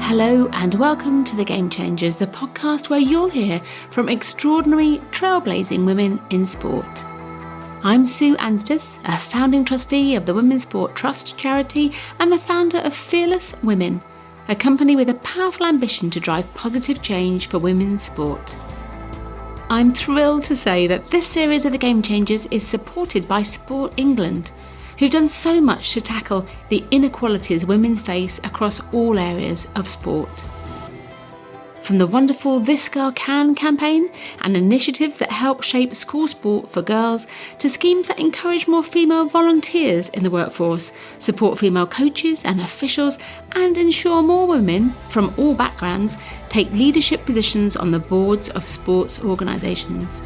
Hello and welcome to The Game Changers, the podcast where you'll hear from extraordinary, trailblazing women in sport. I'm Sue Anstis, a founding trustee of the Women's Sport Trust charity and the founder of Fearless Women, a company with a powerful ambition to drive positive change for women's sport. I'm thrilled to say that this series of The Game Changers is supported by Sport England, who've done so much to tackle the inequalities women face across all areas of sport. From the wonderful This Girl Can campaign and initiatives that help shape school sport for girls to schemes that encourage more female volunteers in the workforce, support female coaches and officials, and ensure more women from all backgrounds take leadership positions on the boards of sports organisations.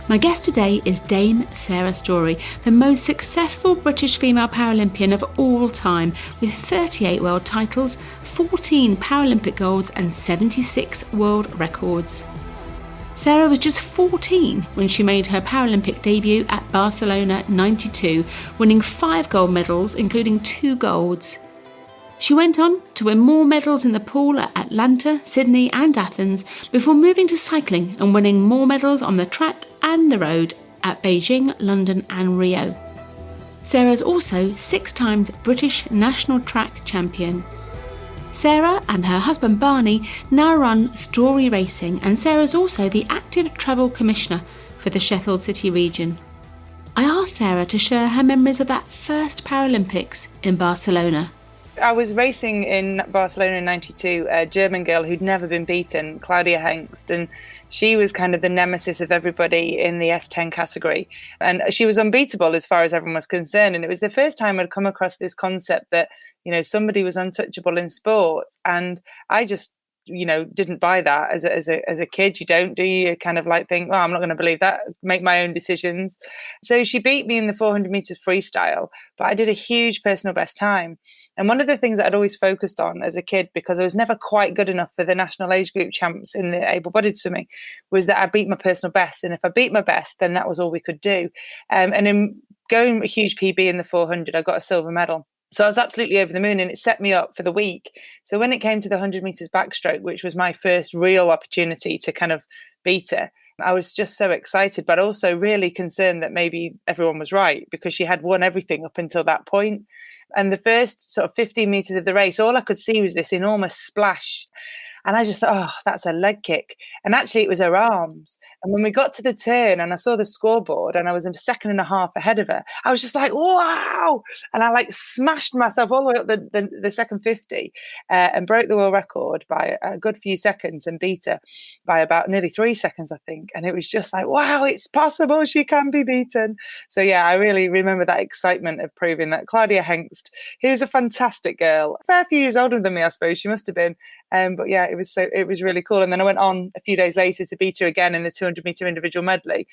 My guest today is Dame Sarah Storey, the most successful British female Paralympian of all time, with 38 world titles, 14 Paralympic Golds and 76 world records. Sarah was just 14 when she made her Paralympic debut at Barcelona '92, winning 5 gold medals, including 2 golds. She went on to win more medals in the pool at Atlanta, Sydney and Athens before moving to cycling and winning more medals on the track and the road at Beijing, London and Rio. Sarah is also 6 times British national track champion. Sarah and her husband Barney now run Storey Racing, and Sarah is also the active travel commissioner for the Sheffield City region. I asked Sarah to share her memories of that first Paralympics in Barcelona. I was racing in Barcelona in '92, a German girl who'd never been beaten, Claudia Hengst, and she was kind of the nemesis of everybody in the S10 category. And she was unbeatable as far as everyone was concerned. And it was the first time I'd come across this concept that, somebody was untouchable in sports. And I just didn't buy that as a kid. You don't, do you? Kind of like think, well, I'm not going to believe that, make my own decisions. So she beat me in the 400 meters freestyle, but I did a huge personal best time. And one of the things that I'd always focused on as a kid, because I was never quite good enough for the national age group champs in the able-bodied swimming, was that I beat my personal best. And if I beat my best, then that was all we could do. And in going a huge PB in the 400, I got a silver medal. So I was absolutely over the moon, and it set me up for the week. So when it came to the 100 meters backstroke, which was my first real opportunity to kind of beat her, I was just so excited, but also really concerned that maybe everyone was right, because she had won everything up until that point. And the first sort of 15 meters of the race, all I could see was this enormous splash. And I just thought, oh, that's a leg kick. And actually it was her arms. And when we got to the turn and I saw the scoreboard and I was a second and a half ahead of her, I was just like, wow. And I smashed myself all the way up the second 50 and broke the world record by a good few seconds and beat her by about nearly 3 seconds, I think. And it was just like, wow, it's possible. She can be beaten. So yeah, I really remember that excitement of proving that Claudia Hengst, who was a fantastic girl, a fair few years older than me, I suppose she must have been. But yeah, it was really cool. And then I went on a few days later to beat her again in the 200 meter individual medley.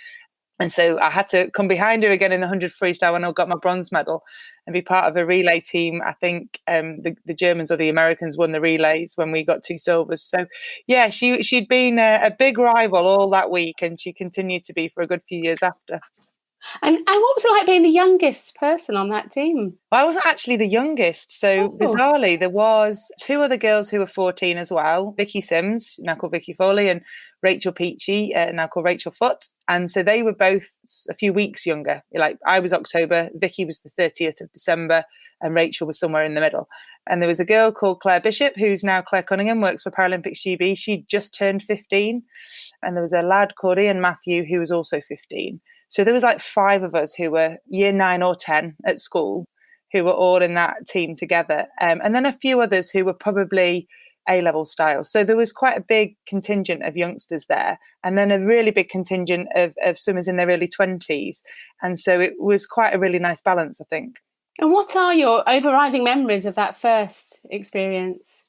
And so I had to come behind her again in the 100 freestyle when I got my bronze medal and be part of a relay team. I think the Germans or the Americans won the relays when we got 2 silvers. So yeah, she'd been a big rival all that week, and she continued to be for a good few years after. And what was it like being the youngest person on that team? Well, I wasn't actually the youngest. So bizarrely, there was 2 other girls who were 14 as well. Vicky Sims, now called Vicky Foley, and Rachel Peachy, now called Rachel Foote. And so they were both a few weeks younger. Like I was October, Vicky was the 30th of December, and Rachel was somewhere in the middle. And there was a girl called Claire Bishop, who's now Claire Cunningham, works for Paralympics GB. She just turned 15. And there was a lad called Ian Matthew, who was also 15. So there was 5 of us who were year 9 or 10 at school, who were all in that team together. And then a few others who were probably A-level style. So there was quite a big contingent of youngsters there, and then a really big contingent of swimmers in their early 20s. And so it was quite a really nice balance, I think. And what are your overriding memories of that first experience?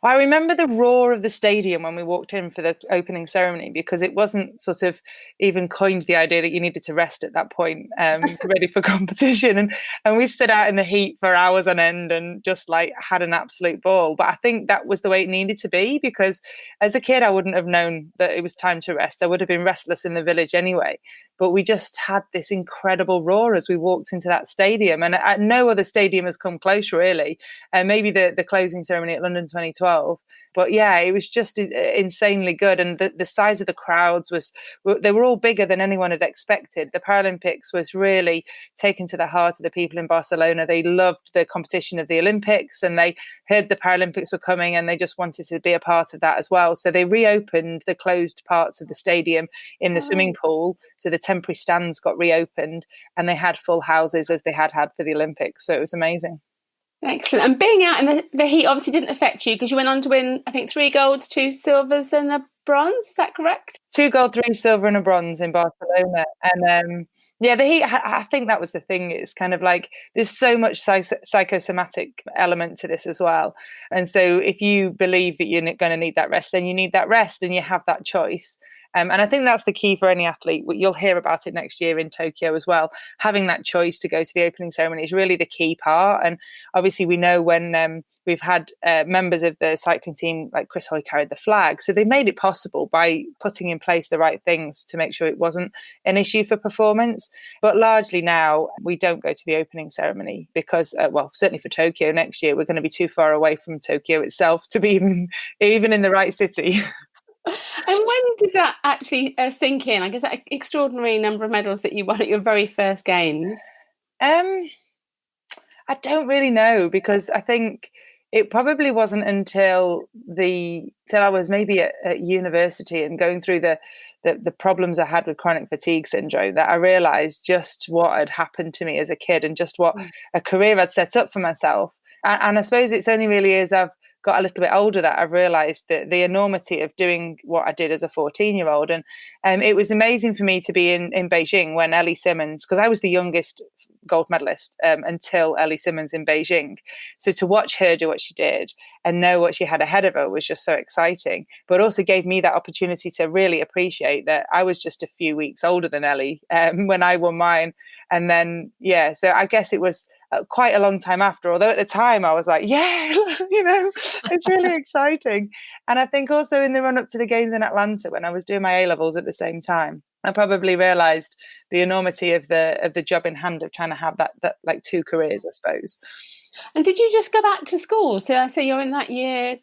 Well, I remember the roar of the stadium when we walked in for the opening ceremony, because it wasn't sort of even coined the idea that you needed to rest at that point, ready for competition. And we stood out in the heat for hours on end and just had an absolute ball. But I think that was the way it needed to be, because as a kid, I wouldn't have known that it was time to rest. I would have been restless in the village anyway. but we just had this incredible roar as we walked into that stadium, and no other stadium has come close, really. And maybe the closing ceremony at London 2012. But yeah, it was just insanely good. And the size of the crowds they were all bigger than anyone had expected. The Paralympics was really taken to the heart of the people in Barcelona. They loved the competition of the Olympics, and they heard the Paralympics were coming, and they just wanted to be a part of that as well. So they reopened the closed parts of the stadium in the swimming pool. So the temporary stands got reopened, and they had full houses as they had for the Olympics. So it was amazing. Excellent. And being out in the heat obviously didn't affect you, because you went on to win, I think, 3 golds, 2 silvers and a bronze. Is that correct? 2 gold, 3 silver and a bronze in Barcelona. And yeah, the heat, I think that was the thing. It's kind of like there's so much psychosomatic element to this as well. And so if you believe that you're going to need that rest, then you need that rest, and you have that choice. And I think that's the key for any athlete. You'll hear about it next year in Tokyo as well. Having that choice to go to the opening ceremony is really the key part. And obviously we know when we've had members of the cycling team, like Chris Hoy, carried the flag. So they made it possible by putting in place the right things to make sure it wasn't an issue for performance. But largely now we don't go to the opening ceremony because, well, certainly for Tokyo next year, we're going to be too far away from Tokyo itself to be even in the right city. And when did that actually sink in? I guess that extraordinary number of medals that you won at your very first games. I don't really know, because I think it probably wasn't until I was maybe at university and going through the problems I had with chronic fatigue syndrome that I realised just what had happened to me as a kid and just what a career I'd set up for myself. And I suppose it's only really as I've got a little bit older that I've realised that the enormity of doing what I did as a 14-year-old. And it was amazing for me to be in Beijing when Ellie Simmonds, because I was the youngest gold medalist until Ellie Simmonds in Beijing. So to watch her do what she did and know what she had ahead of her was just so exciting, but also gave me that opportunity to really appreciate that I was just a few weeks older than Ellie when I won mine. And then, yeah, so I guess it was quite a long time after, although at the time I was like, yeah, it's really exciting. And I think also in the run up to the games in Atlanta, when I was doing my A-levels at the same time, I probably realised the enormity of the job in hand of trying to have that like 2 careers, I suppose. And did you just go back to school? So you're in that year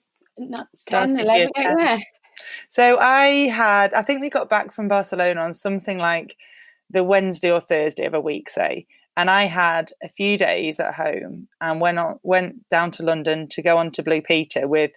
10, 11, yeah. So I think we got back from Barcelona on something like the Wednesday or Thursday of a week, say. And I had a few days at home and went down to London to go on to Blue Peter with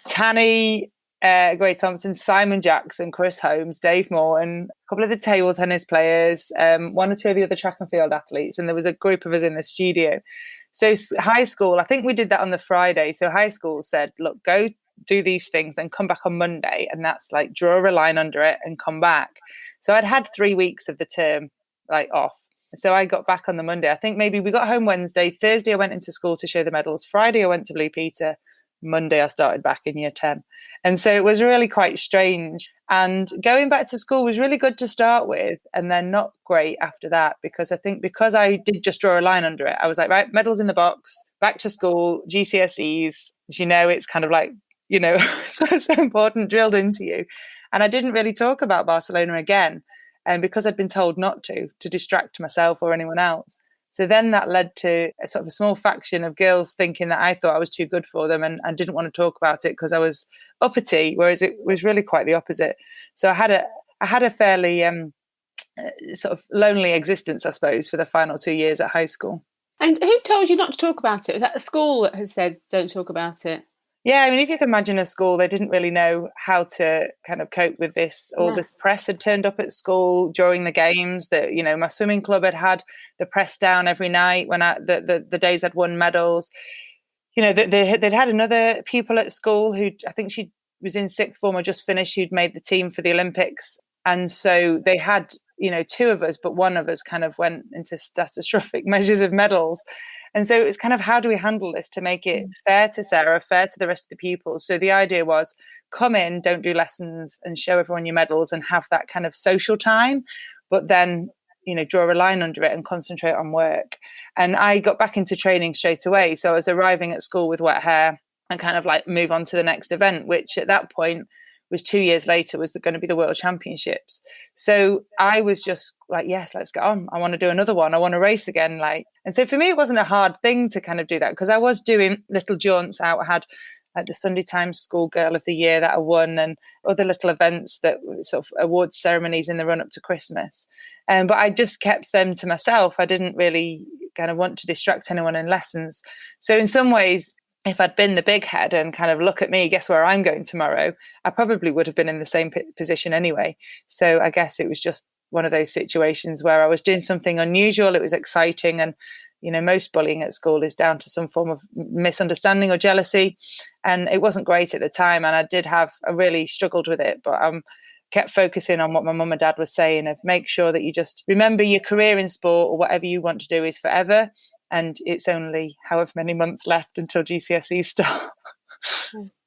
Tanny Gray Thompson, Simon Jackson, Chris Holmes, Dave Morton, a couple of the table tennis players, 1 or 2 of the other track and field athletes. And there was a group of us in the studio. So high school, I think we did that on the Friday. So high school said, look, go do these things, then come back on Monday. And that's like draw a line under it and come back. So I'd had 3 weeks of the term like off. So I got back on the Monday. I think maybe we got home Wednesday. Thursday, I went into school to show the medals. Friday, I went to Blue Peter. Monday, I started back in year 10. And so it was really quite strange. And going back to school was really good to start with, and then not great after that, because I think because I did just draw a line under it, I was like, right, medals in the box, back to school, GCSEs. As you know, it's kind of like, so important, drilled into you. And I didn't really talk about Barcelona again. And because I'd been told not to distract myself or anyone else. So then that led to a sort of a small faction of girls thinking that I thought I was too good for them and didn't want to talk about it because I was uppity, whereas it was really quite the opposite. So I had a fairly sort of lonely existence, I suppose, for the final 2 years at high school. And who told you not to talk about it? Was that the school that had said, don't talk about it? Yeah, I mean, if you can imagine a school, they didn't really know how to kind of cope with this. All this press had turned up at school during the games. That my swimming club had the press down every night when the days I'd won medals. They'd had another pupil at school who I think she was in 6th form or just finished, who'd made the team for the Olympics, and so they had 2 of us, but 1 of us kind of went into catastrophic measures of medals. And so it was kind of, how do we handle this to make it fair to Sarah, fair to the rest of the pupils? So the idea was, come in, don't do lessons, and show everyone your medals and have that kind of social time, but then, draw a line under it and concentrate on work. And I got back into training straight away. So I was arriving at school with wet hair and kind of like move on to the next event, which at that point was 2 years later was going to be the World Championships. So I was just like, yes, let's get on. I want to do another one. I want to race again. And so for me, it wasn't a hard thing to kind of do that, because I was doing little jaunts out. I had like the Sunday Times School Girl of the Year that I won, and other little events that sort of awards ceremonies in the run up to Christmas. But I just kept them to myself. I didn't really kind of want to distract anyone in lessons. So in some ways, if I'd been the big head and kind of look at me, guess where I'm going tomorrow, I probably would have been in the same position anyway. So I guess it was just one of those situations where I was doing something unusual. It was exciting. And most bullying at school is down to some form of misunderstanding or jealousy. And it wasn't great at the time. And I really struggled with it. But I kept focusing on what my mum and dad were saying, of make sure that you just remember your career in sport or whatever you want to do is forever. And it's only however many months left until GCSEs start.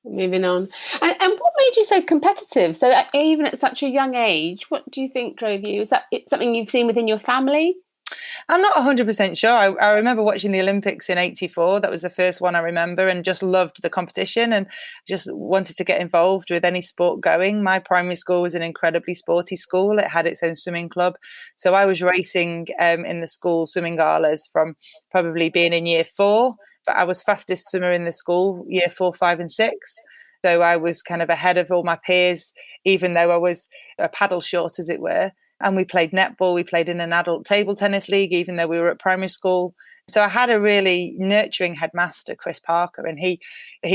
Moving on. And what made you so competitive? So even at such a young age, what do you think drove you? Is that something you've seen within your family? I'm not 100% sure. I remember watching the Olympics in '84. That was the first one I remember, and just loved the competition and just wanted to get involved with any sport going. My primary school was an incredibly sporty school. It had its own swimming club. So I was racing in the school swimming galas from probably being in year 4. But I was fastest swimmer in the school, year 4, 5 and 6. So I was kind of ahead of all my peers, even though I was a paddle short, as it were. And we played netball. We played in an adult table tennis league, even though we were at primary school. So I had a really nurturing headmaster, Chris Parker, and he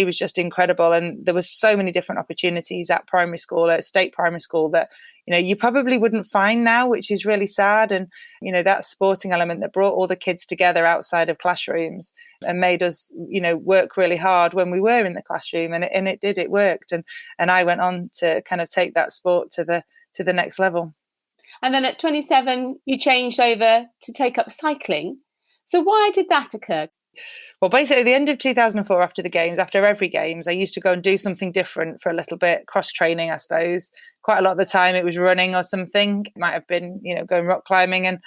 was just incredible. And there was so many different opportunities at primary school, at state primary school, that you probably wouldn't find now, which is really sad. And that sporting element that brought all the kids together outside of classrooms and made us work really hard when we were in the classroom, and it worked. And I went on to kind of take that sport to the next level. And then at 27, you changed over to take up cycling. So why did that occur? Well, basically, at the end of 2004, after every games, I used to go and do something different for a little bit, cross-training, I suppose. Quite a lot of the time it was running or something. It might have been, going rock climbing. And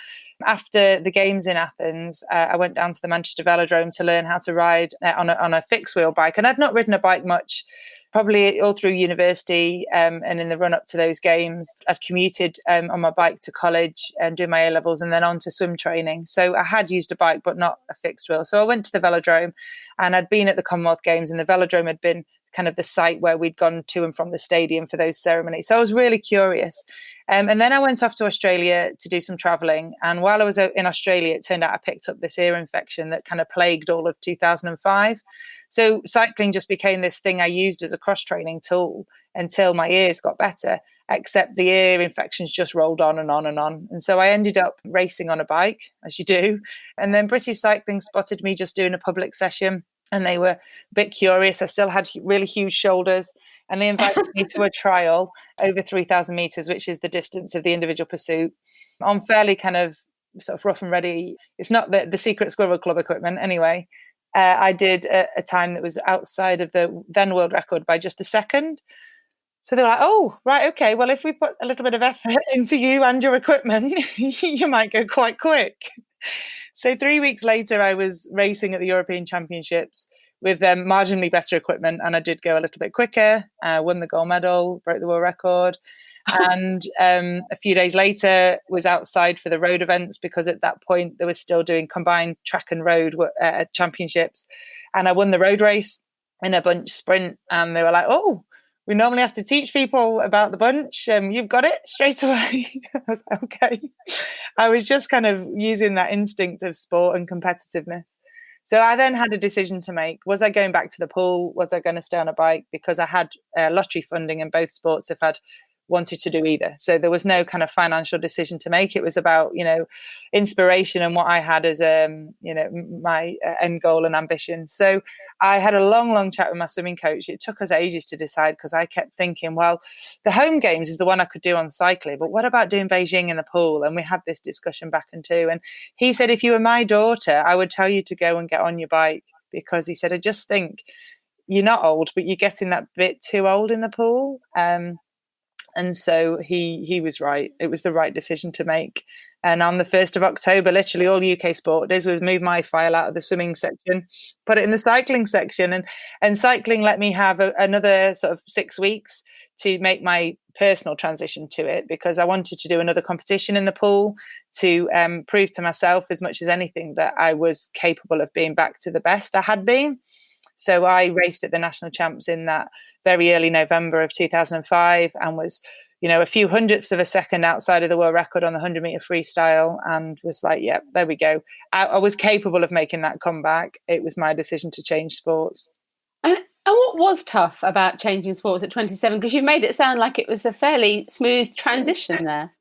after the games in Athens, I went down to the Manchester Velodrome to learn how to ride on a fixed-wheel bike. And I'd not ridden a bike much, probably all through university, and in the run up to those games. I'd commuted on my bike to college and doing my A-levels, and then on to swim training. So I had used a bike, but not a fixed wheel. So I went to the Velodrome, and I'd been at the Commonwealth Games, and the Velodrome had been kind of the site where we'd gone to and from the stadium for those ceremonies. So I was really curious. And then I went off to Australia to do some traveling. And while I was in Australia, it turned out I picked up this ear infection that kind of plagued all of 2005. So cycling just became this thing I used as a cross-training tool until my ears got better, except the ear infections just rolled on and on and on. And so I ended up racing on a bike, as you do. And then British Cycling spotted me just doing a public session, and they were a bit curious. I still had really huge shoulders, and they invited me to a trial over 3,000 metres, which is the distance of the individual pursuit, on fairly kind of sort of rough and ready. It's not the Secret Squirrel Club equipment anyway. I did a time that was outside of the then world record by just a second. So they were like, oh, right, okay, well, if we put a little bit of effort into you and your equipment, you might go quite quick. So 3 weeks later, I was racing at the European Championships with marginally better equipment, and I did go a little bit quicker, won the gold medal, broke the world record. And a few days later was outside for the road events, because at that point they were still doing combined track and road championships. And I won the road race in a bunch sprint, and they were like, oh, we normally have to teach people about the bunch. You've got it straight away. I was like, okay. I was just kind of using that instinct of sport and competitiveness. So I then had a decision to make. Was I going back to the pool? Was I going to stay on a bike? Because I had lottery funding in both sports if I'd wanted to do either. So there was no kind of financial decision to make. It was about, inspiration and what I had as, my end goal and ambition. So I had a long chat with my swimming coach. It took us ages to decide, because I kept thinking, well, the home games is the one I could do on cycling, but what about doing Beijing in the pool? And we had this discussion back and two. And he said, if you were my daughter, I would tell you to go and get on your bike, because he said, I just think you're not old, but you're getting that bit too old in the pool. And so he was right. It was the right decision to make. And on the 1st of October, literally all UK Sport did was move my file out of the swimming section, put it in the cycling section. And cycling let me have another sort of 6 weeks to make my personal transition to it, because I wanted to do another competition in the pool to prove to myself as much as anything that I was capable of being back to the best I had been. So I raced at the national champs in that very early November of 2005 and was, a few hundredths of a second outside of the world record on the 100-meter freestyle, and was like, yeah, there we go. I was capable of making that comeback. It was my decision to change sports. And what was tough about changing sports at 27? Because you've made it sound like it was a fairly smooth transition there.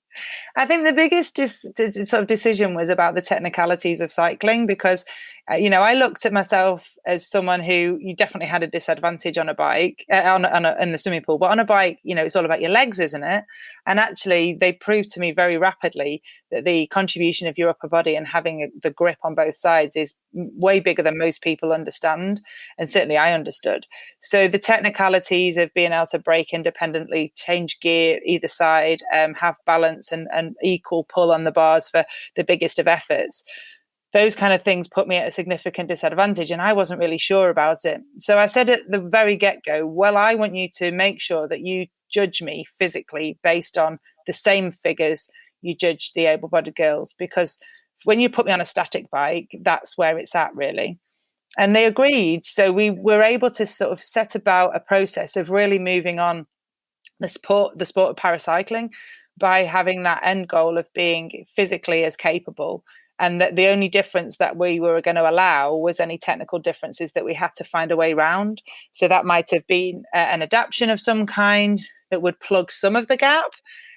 I think the biggest sort of decision was about the technicalities of cycling, because, I looked at myself as someone who you definitely had a disadvantage on a bike, in the swimming pool. But on a bike, it's all about your legs, isn't it? And actually, they proved to me very rapidly that the contribution of your upper body and having the grip on both sides is way bigger than most people understand. And certainly I understood. So the technicalities of being able to brake independently, change gear either side, have balance and equal pull on the bars for the biggest of efforts, those kind of things put me at a significant disadvantage, and I wasn't really sure about it. So I said at the very get-go, well, I want you to make sure that you judge me physically based on the same figures you judge the able-bodied girls, because when you put me on a static bike, that's where it's at, really. And they agreed. So we were able to sort of set about a process of really moving on the sport of paracycling by having that end goal of being physically as capable. And that the only difference that we were going to allow was any technical differences that we had to find a way around. So that might have been an adaptation of some kind that would plug some of the gap,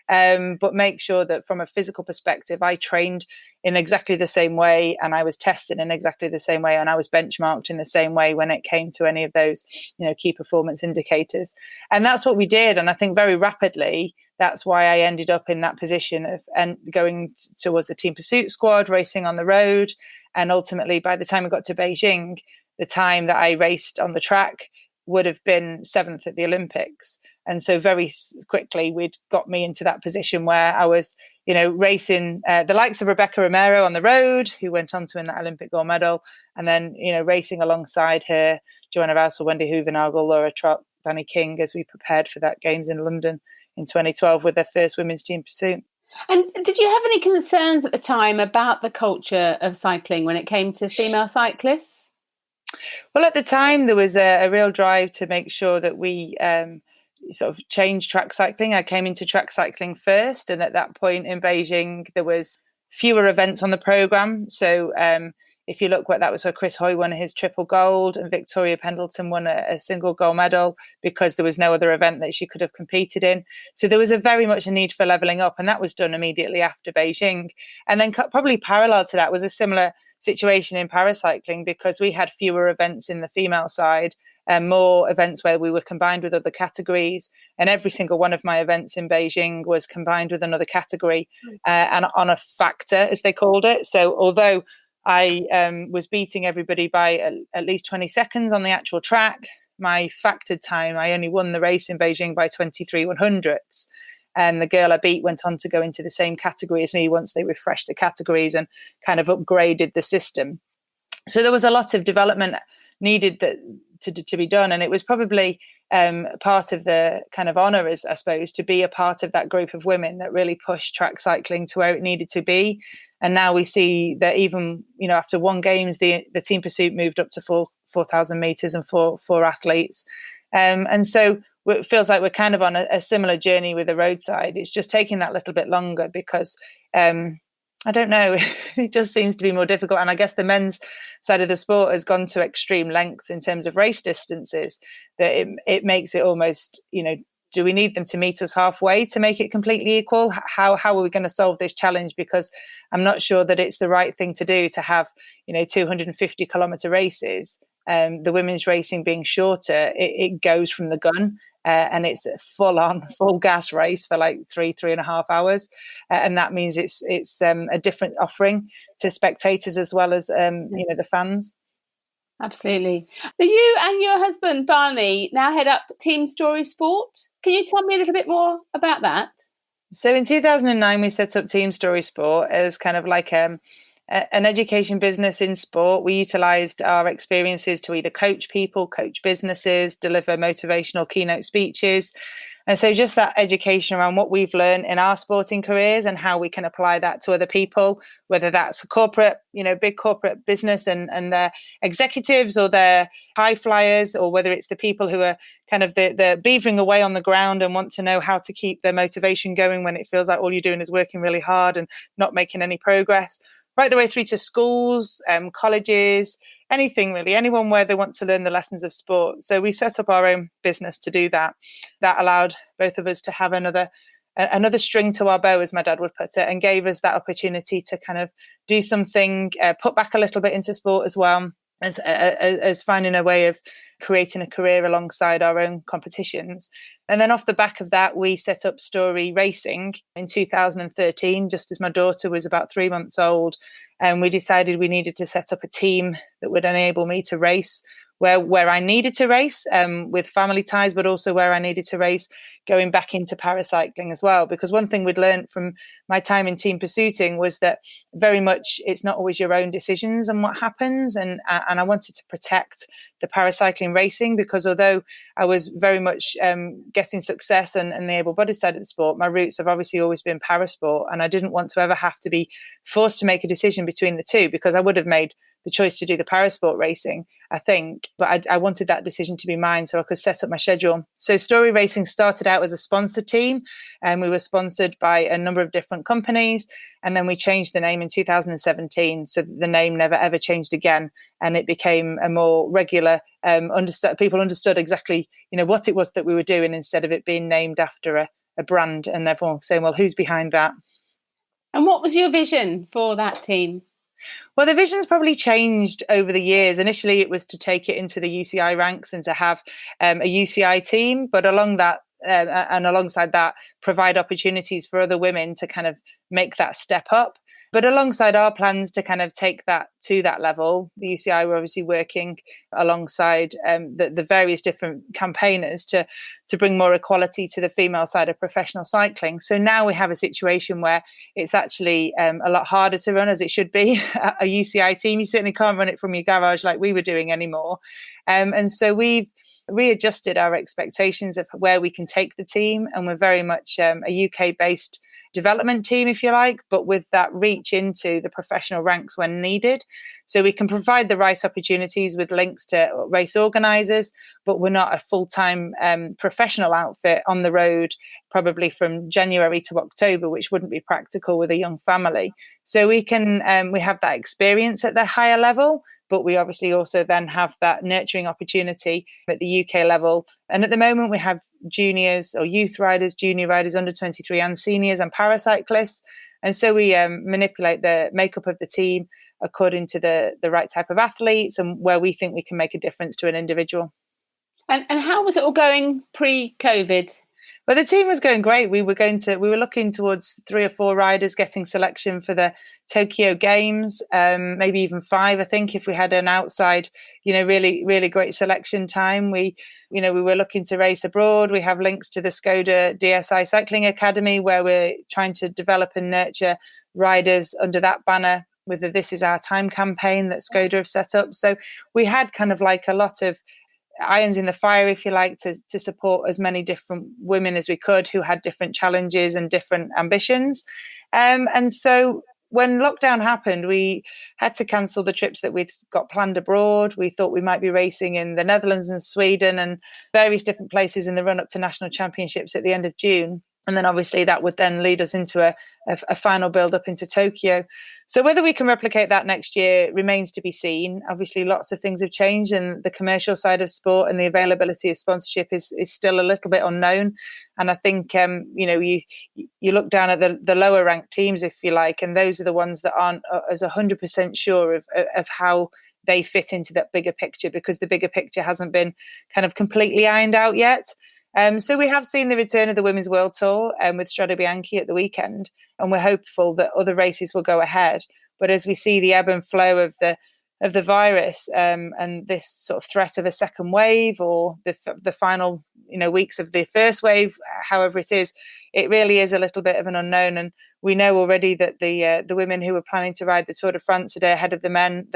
but make sure that from a physical perspective, I trained in exactly the same way, and I was tested in exactly the same way, and I was benchmarked in the same way when it came to any of those, key performance indicators. And that's what we did. And I think very rapidly, that's why I ended up in that position of going towards the team pursuit squad, racing on the road. And ultimately, by the time we got to Beijing, the time that I raced on the track would have been 7th at the Olympics. And so very quickly, we'd got me into that position where I was, racing the likes of Rebecca Romero on the road, who went on to win that Olympic gold medal, and then, racing alongside her, Joanna Rousel, Wendy Hoovenagel, Laura Trott, Danny King, as we prepared for that Games in London in 2012 with their first women's team pursuit. And did you have any concerns at the time about the culture of cycling when it came to female cyclists? Well, at the time, there was a real drive to make sure that we sort of changed track cycling. I came into track cycling first, and at that point in Beijing, there was fewer events on the programme. So if you look, that was where Chris Hoy won his triple gold and Victoria Pendleton won a single gold medal, because there was no other event that she could have competed in. So there was very much a need for levelling up, and that was done immediately after Beijing. And then probably parallel to that was a similar situation in paracycling, because we had fewer events in the female side and more events where we were combined with other categories. And every single one of my events in Beijing was combined with another category and on a factor, as they called it. So although I was beating everybody by at least 20 seconds on the actual track, my factored time, I only won the race in Beijing by 23 100ths. And the girl I beat went on to go into the same category as me once they refreshed the categories and kind of upgraded the system. So there was a lot of development needed to be done. And it was probably part of the kind of honour, I suppose, to be a part of that group of women that really pushed track cycling to where it needed to be. And now we see that even, after one Games, the team pursuit moved up to 4,000 metres and four athletes. And so it feels like we're kind of on a similar journey with the roadside. It's just taking that little bit longer because I don't know, it just seems to be more difficult. And I guess the men's side of the sport has gone to extreme lengths in terms of race distances, that it makes it almost, do we need them to meet us halfway to make it completely equal? How are we going to solve this challenge? Because I'm not sure that it's the right thing to do to have, 250 kilometre races. The women's racing being shorter, it goes from the gun and it's a full gas race for like 3.5 hours. And that means it's a different offering to spectators as well as, the fans. Absolutely. So you and your husband, Barney, now head up Team Storey Sport. Can you tell me a little bit more about that? So in 2009, we set up Team Story Sport as kind of like an education business in sport. We utilised our experiences to either coach people, coach businesses, deliver motivational keynote speeches. And so just that education around what we've learned in our sporting careers and how we can apply that to other people, whether that's a corporate, big corporate business and their executives or their high flyers, or whether it's the people who are kind of the beavering away on the ground and want to know how to keep their motivation going when it feels like all you're doing is working really hard and not making any progress. Right the way through to schools, colleges, anything really, anyone where they want to learn the lessons of sport. So we set up our own business to do that. That allowed both of us to have another string to our bow, as my dad would put it, and gave us that opportunity to kind of do something, put back a little bit into sport as well, as finding a way of creating a career alongside our own competitions. And then off the back of that, we set up Storey Racing in 2013, just as my daughter was about 3 months old. And we decided we needed to set up a team that would enable me to race where I needed to race with family ties, but also where I needed to race going back into paracycling as well. Because one thing we'd learned from my time in team pursuiting was that very much it's not always your own decisions and what happens. And I wanted to protect the paracycling racing, because although I was very much getting success and the able-bodied side of the sport, my roots have obviously always been parasport. And I didn't want to ever have to be forced to make a decision between the two, because I would have made the choice to do the parasport racing, I think. But I wanted that decision to be mine so I could set up my schedule. So Storey Racing started out as a sponsored team, and we were sponsored by a number of different companies. And then we changed the name in 2017. So the name never ever changed again. And it became a more regular, people understood exactly, what it was that we were doing, instead of it being named after a brand and everyone saying, well, who's behind that? And what was your vision for that team? Well, the vision's probably changed over the years. Initially, it was to take it into the UCI ranks and to have a UCI team, but alongside that, provide opportunities for other women to kind of make that step up. But alongside our plans to kind of take that to that level, the UCI were obviously working alongside the various different campaigners to bring more equality to the female side of professional cycling. So now we have a situation where it's actually a lot harder to run, as it should be, a UCI team. You certainly can't run it from your garage like we were doing anymore. And so we've readjusted our expectations of where we can take the team. And we're very much a UK-based development team, if you like, but with that reach into the professional ranks when needed. So we can provide the right opportunities with links to race organisers, but we're not a full-time professional outfit on the road, probably from January to October, which wouldn't be practical with a young family. So we have that experience at the higher level, but we obviously also then have that nurturing opportunity at the UK level. And at the moment, we have juniors or youth riders, junior riders, under 23 and seniors and paracyclists. And so we manipulate the makeup of the team according to the right type of athletes and where we think we can make a difference to an individual. And how was it all going pre-COVID? Well, the team was going great. We were looking towards 3 or 4 riders getting selection for the Tokyo Games, maybe even 5, I think, if we had an outside, really, really great selection time. We were looking to race abroad. We have links to the Skoda DSI Cycling Academy, where we're trying to develop and nurture riders under that banner with the This Is Our Time campaign that Skoda have set up. So we had kind of like a lot of irons in the fire, if you like, to support as many different women as we could who had different challenges and different ambitions. And so when lockdown happened, we had to cancel the trips that we'd got planned abroad. We thought we might be racing in the Netherlands and Sweden and various different places in the run up to national championships at the end of June. And then obviously that would then lead us into a final build up into Tokyo. So whether we can replicate that next year remains to be seen. Obviously, lots of things have changed, and the commercial side of sport and the availability of sponsorship is still a little bit unknown. And I think, you look down at the lower ranked teams, if you like, and those are the ones that aren't as 100% sure of how they fit into that bigger picture, because the bigger picture hasn't been kind of completely ironed out yet. So we have seen the return of the Women's World Tour with Strade Bianche at the weekend, and we're hopeful that other races will go ahead. But as we see the ebb and flow of the the virus and this sort of threat of a second wave, or the final weeks of the first wave, however it really is a little bit of an unknown. And we know already that the women who were planning to ride the Tour de France a day ahead of the men,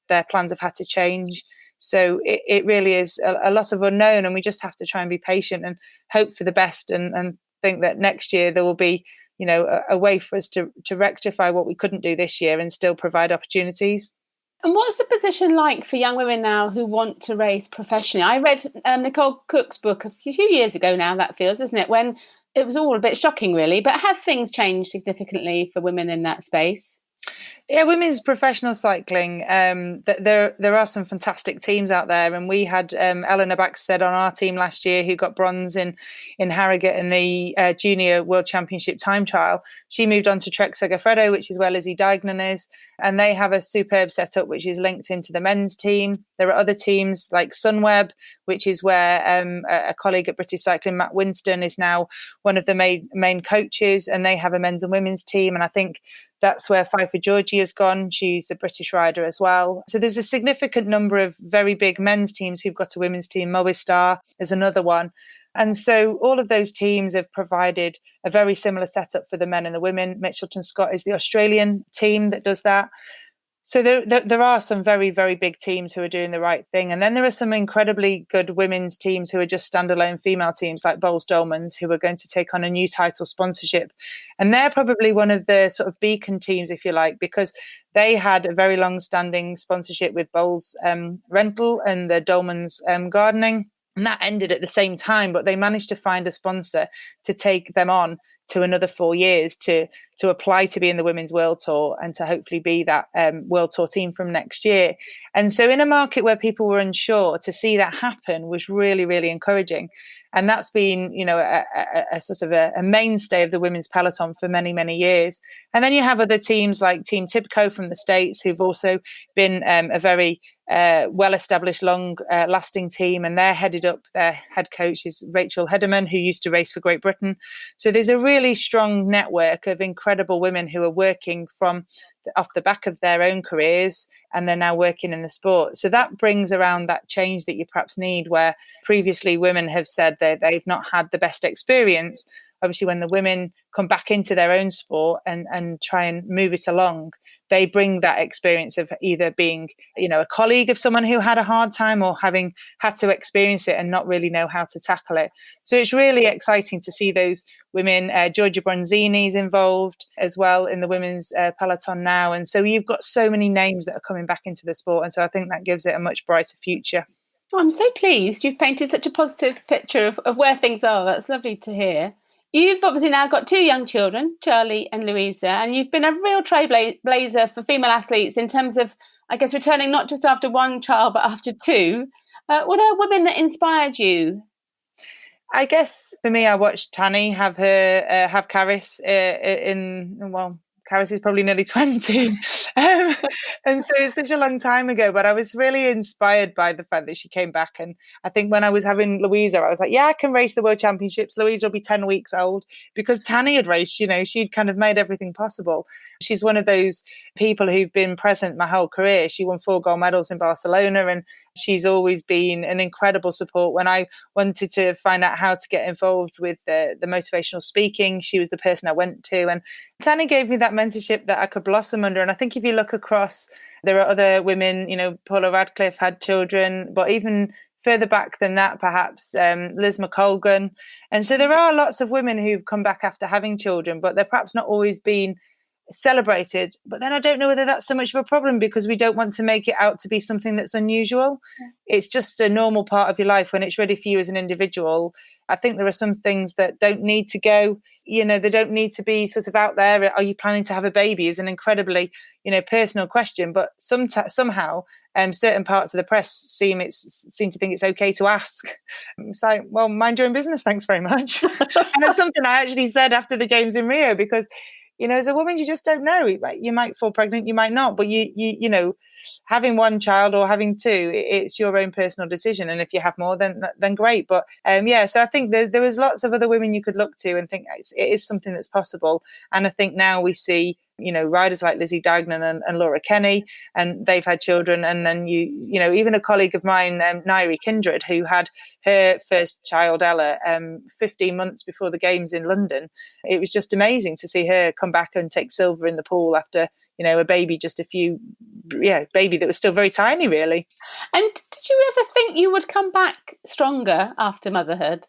their plans have had to change. So it really is a lot of unknown, and we just have to try and be patient and hope for the best, and think that next year there will be a way for us to rectify what we couldn't do this year and still provide opportunities. And what's the position like for young women now who want to race professionally? I read Nicole Cook's book a few years ago now, that feels, isn't it, when it was all a bit shocking, really. But have things changed significantly for women in that space? Yeah, women's professional cycling, there are some fantastic teams out there, and we had Eleanor Baxted on our team last year, who got bronze in Harrogate in the Junior World Championship time trial. She moved on to Trek Segafredo, which is where Lizzie Deignan is, and they have a superb setup which is linked into the men's team. There are other teams like Sunweb, which is where a colleague at British Cycling, Matt Winston, is now one of the main coaches, and they have a men's and women's team. And I think that's where Pfeiffer Georgie has gone. She's a British rider as well. So there's a significant number of very big men's teams who've got a women's team. Movistar is another one. And so all of those teams have provided a very similar setup for the men and the women. Mitchelton Scott is the Australian team that does that. So there are some very, very big teams who are doing the right thing. And then there are some incredibly good women's teams who are just standalone female teams like Bowles Dolmans, who are going to take on a new title sponsorship. And they're probably one of the sort of beacon teams, if you like, because they had a very long-standing sponsorship with Bowles Rental and the Dolmans Gardening. And that ended at the same time, but they managed to find a sponsor to take them on to another 4 years to apply to be in the Women's World Tour and to hopefully be that World Tour team from next year. And so in a market where people were unsure, to see that happen was really, really encouraging. And that's been, a sort of a mainstay of the women's peloton for many, many years. And then you have other teams like Team Tibco from the States, who've also been a very well-established, long-lasting team, and they're headed up. Their head coach is Rachel Hederman, who used to race for Great Britain. So there's a really strong network of incredible women who are working off the back of their own careers, and they're now working in the sport. So that brings around that change that you perhaps need, where previously women have said that they've not had the best experience. Obviously, when the women come back into their own sport and try and move it along, they bring that experience of either being, a colleague of someone who had a hard time, or having had to experience it and not really know how to tackle it. So it's really exciting to see those women. Giorgia Bronzini's involved as well in the women's peloton now. And so you've got so many names that are coming back into the sport. And so I think that gives it a much brighter future. Oh, I'm so pleased you've painted such a positive picture of where things are. That's lovely to hear. You've obviously now got 2 young children, Charlie and Louisa, and you've been a real trailblazer for female athletes in terms of, I guess, returning not just after 1 child, but after 2. Were there women that inspired you? I guess for me, I watched Tanny have Caris Caris is probably nearly 20. And so it's such a long time ago, but I was really inspired by the fact that she came back. And I think when I was having Louisa, I was like, yeah, I can race the World Championships. Louisa will be 10 weeks old, because Tanny had raced, she'd kind of made everything possible. She's one of those people who've been present my whole career. She won 4 gold medals in Barcelona, and she's always been an incredible support. When I wanted to find out how to get involved with the motivational speaking, she was the person I went to. And Tanny gave me that mentorship that I could blossom under. And I think if you look across, there are other women, Paula Radcliffe had children, but even further back than that, perhaps Liz McColgan. And so there are lots of women who've come back after having children, but they're perhaps not always been celebrated. But then I don't know whether that's so much of a problem, because we don't want to make it out to be something that's unusual. Yeah. It's just a normal part of your life when it's ready for you as an individual. I think there are some things that don't need to go, they don't need to be sort of out there. Are you planning to have a baby is an incredibly, personal question, but somehow certain parts of the press seem to think it's okay to ask. It's like, well, mind your own business, thanks very much. And it's something I actually said after the games in Rio, because as a woman, you just don't know. You might fall pregnant, you might not. But you having 1 child or having 2, it's your own personal decision. And if you have more, then great. But so I think there was lots of other women you could look to and think it is something that's possible. And I think now we see riders like Lizzie Dagnan and Laura Kenny, and they've had children. And then even a colleague of mine, Nairi Kindred, who had her first child, Ella, 15 months before the games in London. It was just amazing to see her come back and take silver in the pool after, a baby, baby that was still very tiny, really. And did you ever think you would come back stronger after motherhood?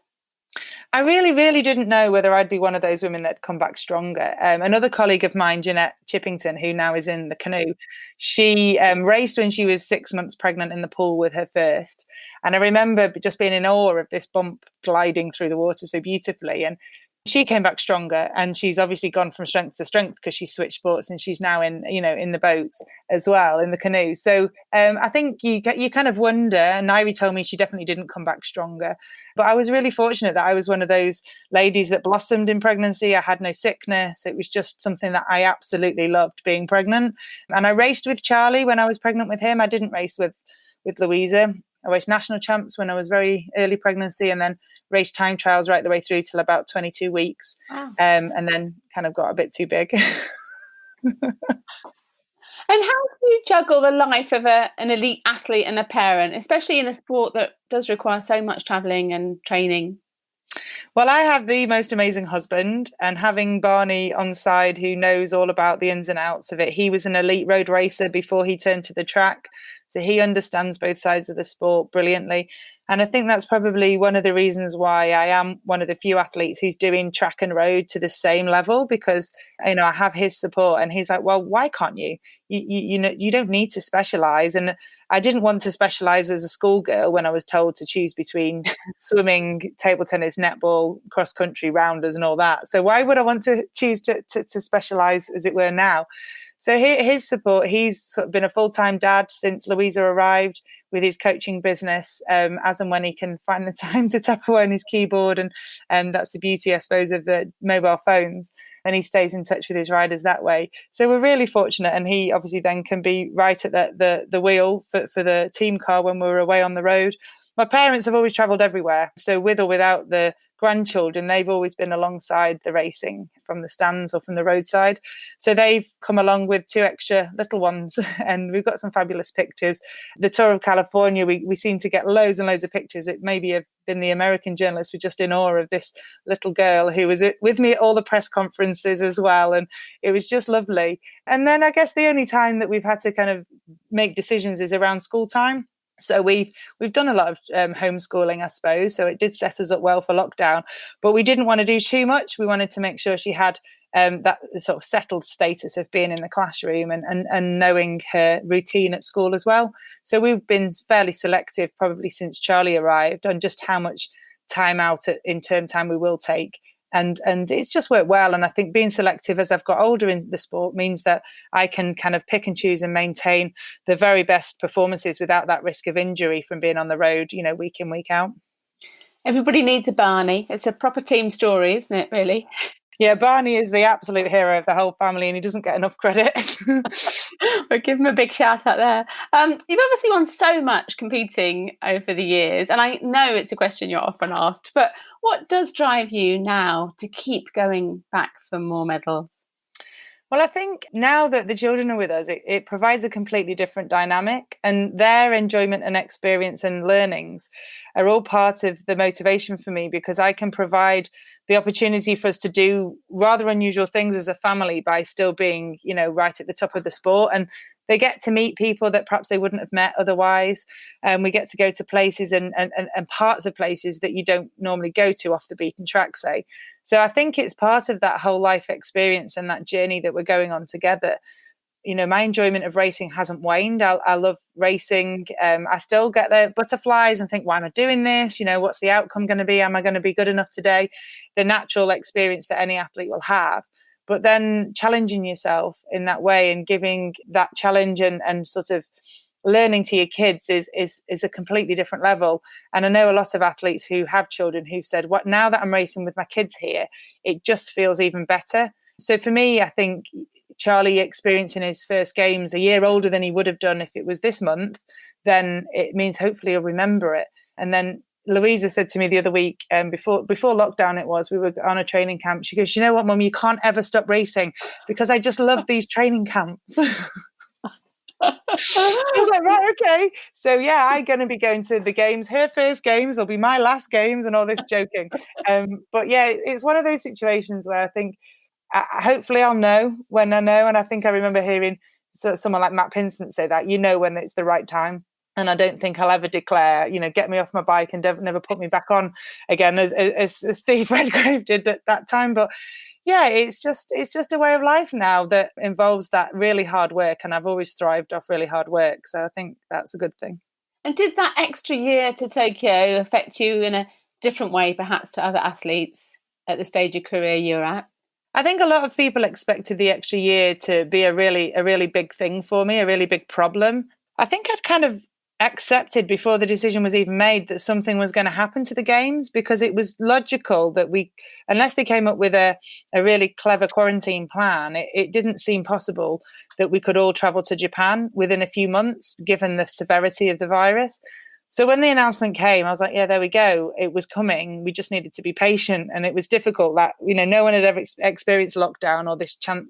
I really, really didn't know whether I'd be one of those women that come back stronger. Another colleague of mine, Jeanette Chippington, who now is in the canoe, she raced when she was 6 months pregnant in the pool with her first. And I remember just being in awe of this bump gliding through the water so beautifully. And she came back stronger, and she's obviously gone from strength to strength because she switched sports, and she's now in the boats as well, in the canoe. So I think you kind of wonder. And Nairi told me she definitely didn't come back stronger, but I was really fortunate that I was one of those ladies that blossomed in pregnancy. I had no sickness. It was just something that I absolutely loved, being pregnant. And I raced with Charlie when I was pregnant with him. I didn't race with Louisa. I raced national champs when I was very early pregnancy, and then raced time trials right the way through till about 22 weeks. Wow. And then kind of got a bit too big. And how do you juggle the life of an elite athlete and a parent, especially in a sport that does require so much travelling and training? Well, I have the most amazing husband, and having Barney on side who knows all about the ins and outs of it. He was an elite road racer before he turned to the track, so he understands both sides of the sport brilliantly. And I think that's probably one of the reasons why I am one of the few athletes who's doing track and road to the same level, because I have his support, and he's like, well, why can't you? You don't need to specialize. And I didn't want to specialize as a schoolgirl when I was told to choose between swimming, table tennis, netball, cross country, rounders, and all that. So why would I want to choose to specialize, as it were, now? So his support, he's sort of been a full-time dad since Louisa arrived, with his coaching business, as and when he can find the time to tap away on his keyboard. And that's the beauty, I suppose, of the mobile phones. And he stays in touch with his riders that way. So we're really fortunate. And he obviously then can be right at the wheel for the team car when we're away on the road. My parents have always travelled everywhere. So with or without the grandchildren, they've always been alongside the racing from the stands or from the roadside. So they've come along with 2 extra little ones, and we've got some fabulous pictures. The Tour of California, we seem to get loads and loads of pictures. It maybe have been the American journalists were just in awe of this little girl who was with me at all the press conferences as well. And it was just lovely. And then I guess the only time that we've had to kind of make decisions is around school time. So we've done a lot of homeschooling, I suppose. So it did set us up well for lockdown, but we didn't want to do too much. We wanted to make sure she had that sort of settled status of being in the classroom and knowing her routine at school as well. So we've been fairly selective, probably since Charlie arrived, on just how much time out in term time we will take. And it's just worked well. And I think being selective as I've got older in the sport means that I can kind of pick and choose and maintain the very best performances without that risk of injury from being on the road, week in, week out. Everybody needs a Barney. It's a proper team story, isn't it, really? Yeah, Barney is the absolute hero of the whole family, and he doesn't get enough credit. We'll give him a big shout out there. You've obviously won so much competing over the years, and I know it's a question you're often asked, but what does drive you now to keep going back for more medals? Well, I think now that the children are with us, it provides a completely different dynamic, and their enjoyment and experience and learnings are all part of the motivation for me, because I can provide the opportunity for us to do rather unusual things as a family by still being, right at the top of the sport. And they get to meet people that perhaps they wouldn't have met otherwise. We get to go to places and parts of places that you don't normally go to off the beaten track, say. So I think it's part of that whole life experience and that journey that we're going on together. My enjoyment of racing hasn't waned. I love racing. I still get the butterflies and think, why am I doing this? What's the outcome going to be? Am I going to be good enough today? The natural experience that any athlete will have. But then challenging yourself in that way and giving that challenge and sort of learning to your kids is a completely different level. And I know a lot of athletes who have children who've said, "What now that I'm racing with my kids here, it just feels even better." So for me, I think Charlie experiencing his first games a year older than he would have done if it was this month, then it means hopefully he'll remember it. And then Louisa said to me the other week, before lockdown we were on a training camp. She goes, you know what, Mum, you can't ever stop racing because I just love these training camps. I was like, right, okay. So yeah, I'm going to be going to the games. Her first games will be my last games and all this joking. But yeah, it's one of those situations where I think hopefully I'll know when I know. And I think I remember hearing someone like Matt Pinsent say that, when it's the right time. And I don't think I'll ever declare, get me off my bike and never put me back on again, as Steve Redgrave did at that time. But yeah, it's just a way of life now that involves that really hard work. And I've always thrived off really hard work. So I think that's a good thing. And did that extra year to Tokyo affect you in a different way, perhaps, to other athletes at the stage of career you're at? I think a lot of people expected the extra year to be a really big thing for me, a really big problem. I think I'd kind of accepted before the decision was even made that something was going to happen to the games, because it was logical that unless they came up with a really clever quarantine plan, it didn't seem possible that we could all travel to Japan within a few months, given the severity of the virus. So when the announcement came, I was like, yeah, there we go. It was coming. We just needed to be patient. And it was difficult that, no one had ever experienced lockdown or this chance,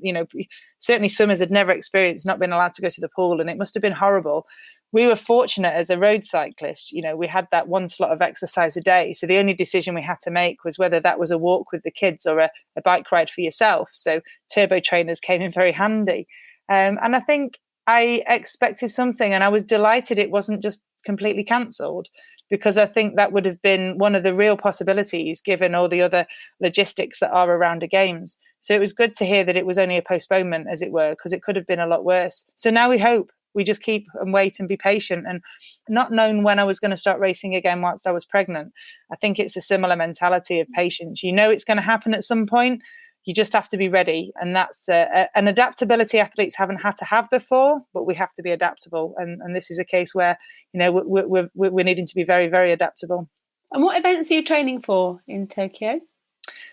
certainly swimmers had never experienced not being allowed to go to the pool. And it must have been horrible. We were fortunate as a road cyclist, we had that one slot of exercise a day. So the only decision we had to make was whether that was a walk with the kids or a bike ride for yourself. So turbo trainers came in very handy. And I think I expected something, and I was delighted it wasn't just completely cancelled, because I think that would have been one of the real possibilities given all the other logistics that are around the games. So it was good to hear that it was only a postponement, as it were, because it could have been a lot worse. So now we hope. We just keep and wait and be patient. And not knowing when I was going to start racing again whilst I was pregnant, I think it's a similar mentality of patience. It's going to happen at some point. You just have to be ready. And that's an adaptability athletes haven't had to have before, but we have to be adaptable. And this is a case where, we're needing to be very, very adaptable. And what events are you training for in Tokyo?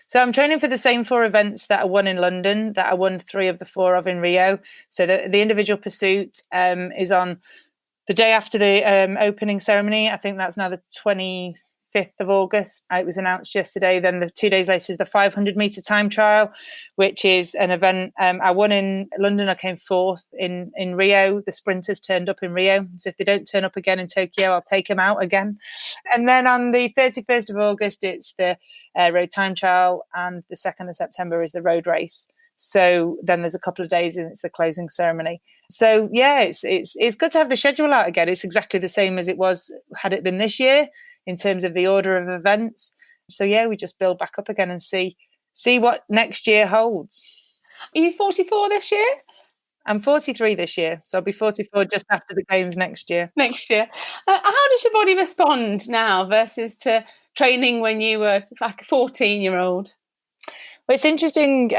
So I'm training for the same 4 events that I won in London, that I won 3 of the 4 of in Rio. So the individual pursuit is on the day after the opening ceremony. I think that's now the 25th of August. It was announced yesterday. Then the 2 days later is the 500 meter time trial, which is an event I won in London. I came 4th in Rio. The sprinters turned up in Rio. So if they don't turn up again in Tokyo, I'll take them out again. And then on the 31st of August, it's the road time trial. And the 2nd of September is the road race. So then there's a couple of days and it's the closing ceremony. So yeah, it's good to have the schedule out again. It's exactly the same as it was had it been this year in terms of the order of events. So yeah, we just build back up again and see what next year holds. Are you 44 this year? I'm 43 this year, so I'll be 44 just after the games next year. How does your body respond now versus to training when you were like a 14-year-old? Well, it's interesting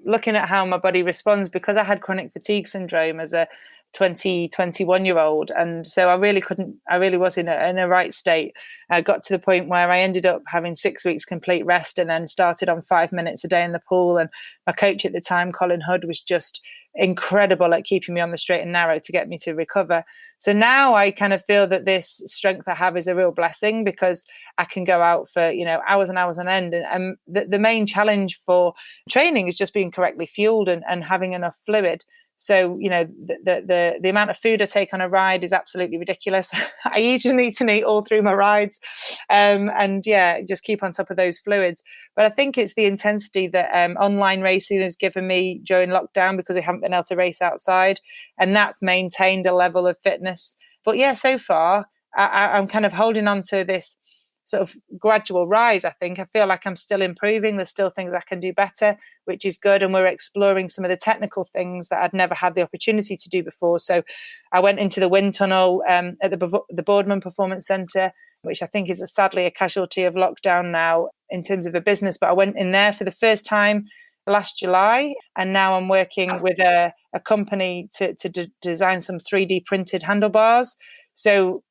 looking at how my body responds, because I had chronic fatigue syndrome as a 21-year-old, and so I really was in a right state. I got to the point where I ended up having 6 weeks complete rest, and then started on 5 minutes a day in the pool. And my coach at the time, Colin Hood, was just incredible at keeping me on the straight and narrow to get me to recover. So now I kind of feel that this strength I have is a real blessing, because I can go out for hours and hours on end. And the main challenge for training is just being correctly fueled and having enough fluid. So, the amount of food I take on a ride is absolutely ridiculous. I usually need to eat all through my rides. And yeah, just keep on top of those fluids. But I think it's the intensity that online racing has given me during lockdown, because we haven't been able to race outside. And that's maintained a level of fitness. But yeah, so far, I'm kind of holding on to this sort of gradual rise. I feel like I'm still improving. There's still things I can do better, which is good. And we're exploring some of the technical things that I'd never had the opportunity to do before. So I went into the wind tunnel at the Boardman Performance Centre, which I think is sadly a casualty of lockdown now in terms of a business. But I went in there for the first time last July, and now I'm working with a company to design some 3D printed handlebars. So,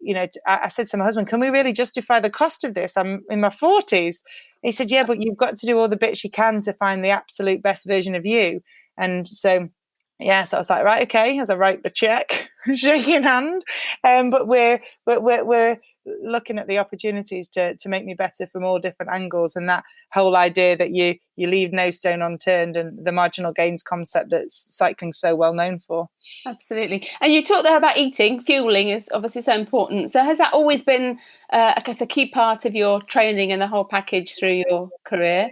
I said to my husband, can we really justify the cost of this? I'm in my 40s. He said, yeah, but you've got to do all the bits you can to find the absolute best version of you. And so, yeah, so I was like, right, okay, as I write the check, shaking hand. But we're looking at the opportunities to make me better from all different angles. And that whole idea that you leave no stone unturned, and the marginal gains concept that cycling's so well known for. Absolutely. And you talked there about eating. Fueling is obviously so important. So has that always been, I guess, a key part of your training and the whole package through your career?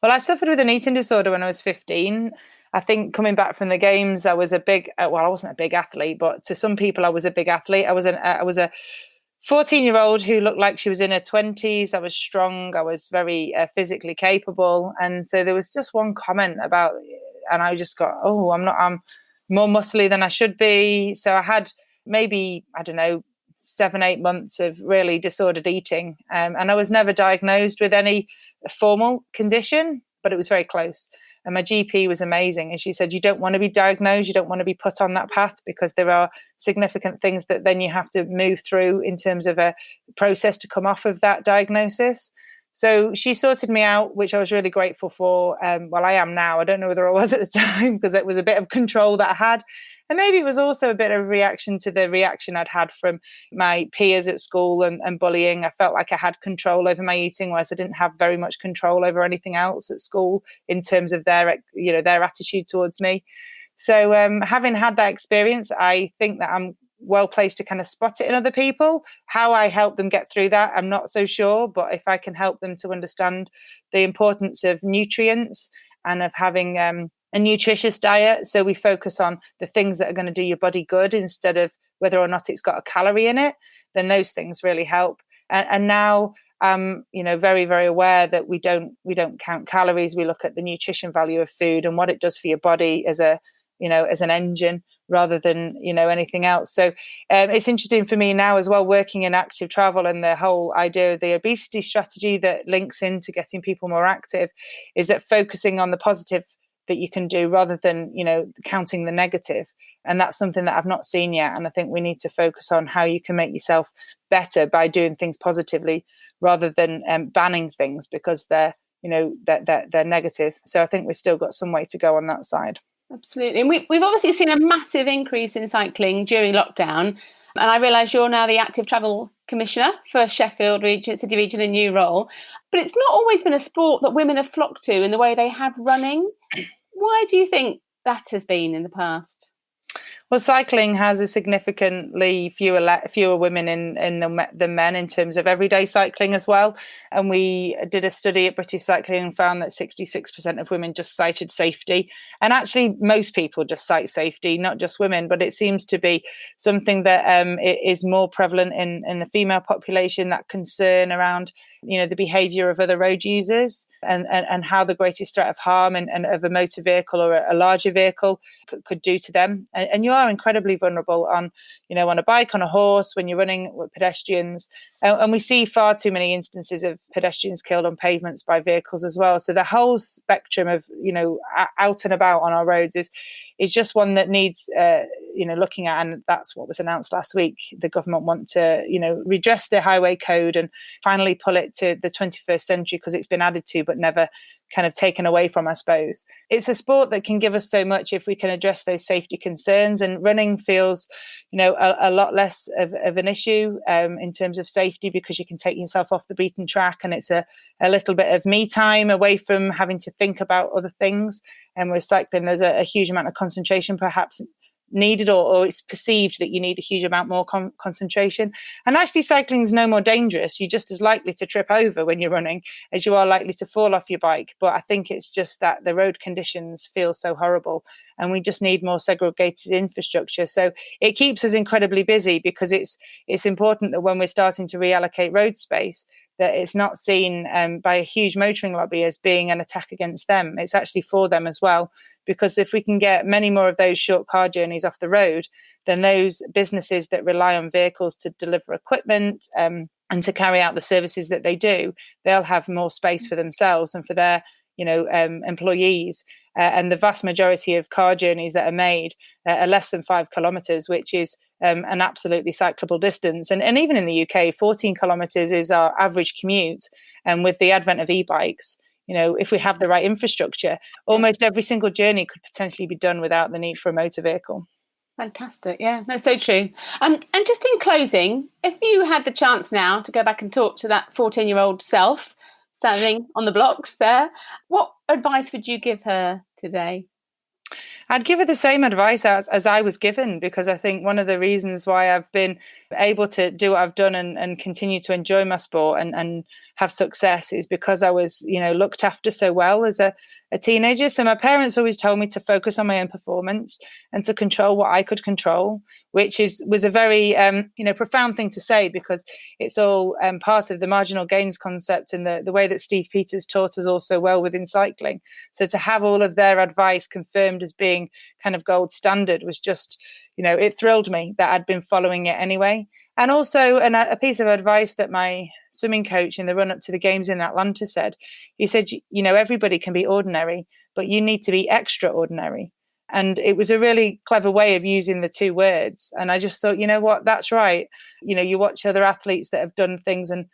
Well, I suffered with an eating disorder when I was 15. I think coming back from the games, I was I wasn't a big athlete, but to some people, I was a big athlete. I was a 14-year-old who looked like she was in her 20s. I was strong. I was very physically capable. And so there was just one comment about, and I just got, I'm more muscly than I should be. So I had maybe, 7-8 months of really disordered eating. And I was never diagnosed with any formal condition, but it was very close. And my GP was amazing. And she said, you don't want to be diagnosed. You don't want to be put on that path, because there are significant things that then you have to move through in terms of a process to come off of that diagnosis. So she sorted me out, which I was really grateful for. I am now. I don't know whether I was at the time, because it was a bit of control that I had. And maybe it was also a bit of reaction to the reaction I'd had from my peers at school and bullying. I felt like I had control over my eating, whereas I didn't have very much control over anything else at school in terms of their attitude towards me. So having had that experience, I think that I'm well placed to kind of spot it in other people. How I help them get through that, I'm not so sure. But if I can help them to understand the importance of nutrients and of having a nutritious diet, so we focus on the things that are going to do your body good instead of whether or not it's got a calorie in it, then those things really help. And now I'm very, very aware that we don't count calories. We look at the nutrition value of food and what it does for your body as an engine rather than anything else. So it's interesting for me now as well, working in active travel, and the whole idea of the obesity strategy that links into getting people more active, is that focusing on the positive that you can do rather than counting the negative. And that's something that I've not seen yet. And I think we need to focus on how you can make yourself better by doing things positively rather than banning things because they're negative. So I think we've still got some way to go on that side. Absolutely. And we've obviously seen a massive increase in cycling during lockdown. And I realise you're now the Active Travel Commissioner for Sheffield City Region, a new role. But it's not always been a sport that women have flocked to in the way they have running. Why do you think that has been in the past? Well, cycling has a significantly fewer women than men in terms of everyday cycling as well. And we did a study at British Cycling and found that 66% of women just cited safety. And actually, most people just cite safety, not just women, but it seems to be something that is more prevalent in the female population, that concern around, the behaviour of other road users and how the greatest threat of harm and of a motor vehicle or a larger vehicle could do to them. And you are incredibly vulnerable on a bike, on a horse, when you're running with pedestrians. And we see far too many instances of pedestrians killed on pavements by vehicles as well. So the whole spectrum of, out and about on our roads is just one that needs, looking at. And that's what was announced last week. The government want to, redress the highway code and finally pull it to the 21st century, because it's been added to but never kind of taken away from, I suppose. It's a sport that can give us so much if we can address those safety concerns, and running feels, a lot less of an issue in terms of safety, because you can take yourself off the beaten track and it's a little bit of me time away from having to think about other things. And with cycling, there's a huge amount of concentration perhaps needed, or it's perceived that you need a huge amount more concentration. And actually, cycling is no more dangerous. You're just as likely to trip over when you're running as you are likely to fall off your bike. But I think it's just that the road conditions feel so horrible, and we just need more segregated infrastructure. So it keeps us incredibly busy, because it's important that when we're starting to reallocate road space, that it's not seen by a huge motoring lobby as being an attack against them. It's actually for them as well, because if we can get many more of those short car journeys off the road, then those businesses that rely on vehicles to deliver equipment and to carry out the services that they do, they'll have more space for themselves and for their employees. And the vast majority of car journeys that are made are less than 5 kilometres, which is an absolutely cyclable distance. And even in the UK, 14 kilometres is our average commute. And with the advent of e-bikes, if we have the right infrastructure, almost every single journey could potentially be done without the need for a motor vehicle. Fantastic. Yeah, that's so true. And just in closing, if you had the chance now to go back and talk to that 14-year-old self standing on the blocks there, what advice would you give her today? I'd give her the same advice as I was given, because I think one of the reasons why I've been able to do what I've done and continue to enjoy my sport and have success is because I was, looked after so well as a teenager. So my parents always told me to focus on my own performance and to control what I could control, which was a very, profound thing to say, because it's all part of the marginal gains concept and the way that Steve Peters taught us all so well within cycling. So to have all of their advice confirmed as being kind of gold standard was just, it thrilled me that I'd been following it anyway. And also a piece of advice that my swimming coach in the run up to the games in Atlanta said, he said, everybody can be ordinary, but you need to be extraordinary. And it was a really clever way of using the two words. And I just thought, you know what, that's right. You watch other athletes that have done things and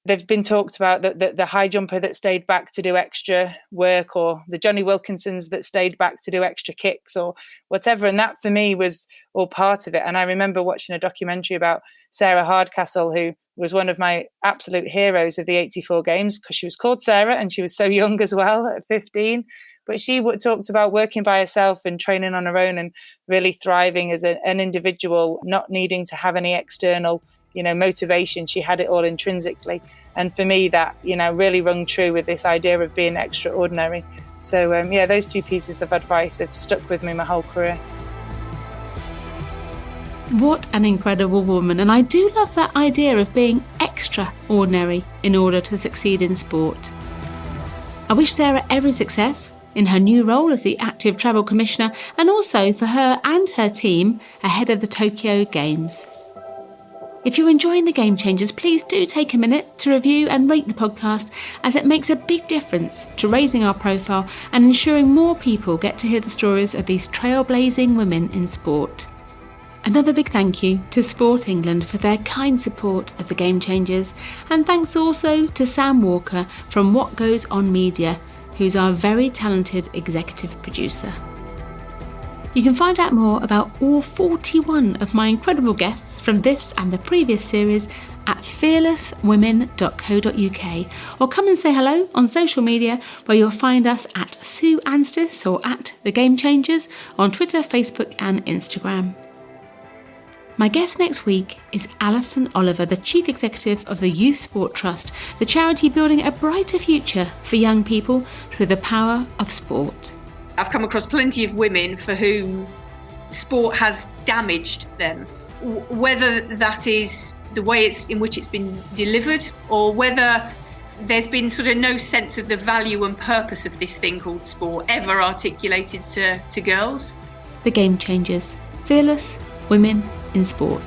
they've been talked about, the high jumper that stayed back to do extra work, or the Johnny Wilkinsons that stayed back to do extra kicks or whatever. And that for me was all part of it. And I remember watching a documentary about Sarah Hardcastle, who was one of my absolute heroes of the 84 games, because she was called Sarah and she was so young as well at 15. But she talked about working by herself and training on her own and really thriving as an individual, not needing to have any external motivation. She had it all intrinsically. And for me, that, really rung true with this idea of being extraordinary. So, those two pieces of advice have stuck with me my whole career. What an incredible woman. And I do love that idea of being extraordinary in order to succeed in sport. I wish Sarah every success in her new role as the Active Travel Commissioner, and also for her and her team ahead of the Tokyo Games. If you're enjoying the Game Changers, please do take a minute to review and rate the podcast, as it makes a big difference to raising our profile and ensuring more people get to hear the stories of these trailblazing women in sport. Another big thank you to Sport England for their kind support of the Game Changers, and thanks also to Sam Walker from What Goes On Media, who's our very talented executive producer. You can find out more about all 41 of my incredible guests from this and the previous series at fearlesswomen.co.uk, or come and say hello on social media, where you'll find us at Sue Anstis or at The Game Changers on Twitter, Facebook and Instagram. My guest next week is Alison Oliver, the Chief Executive of the Youth Sport Trust, the charity building a brighter future for young people through the power of sport. I've come across plenty of women for whom sport has damaged them, whether that is the way in which it's been delivered, or whether there's been sort of no sense of the value and purpose of this thing called sport ever articulated to girls. The Game Changers. Fearless Women in Sport.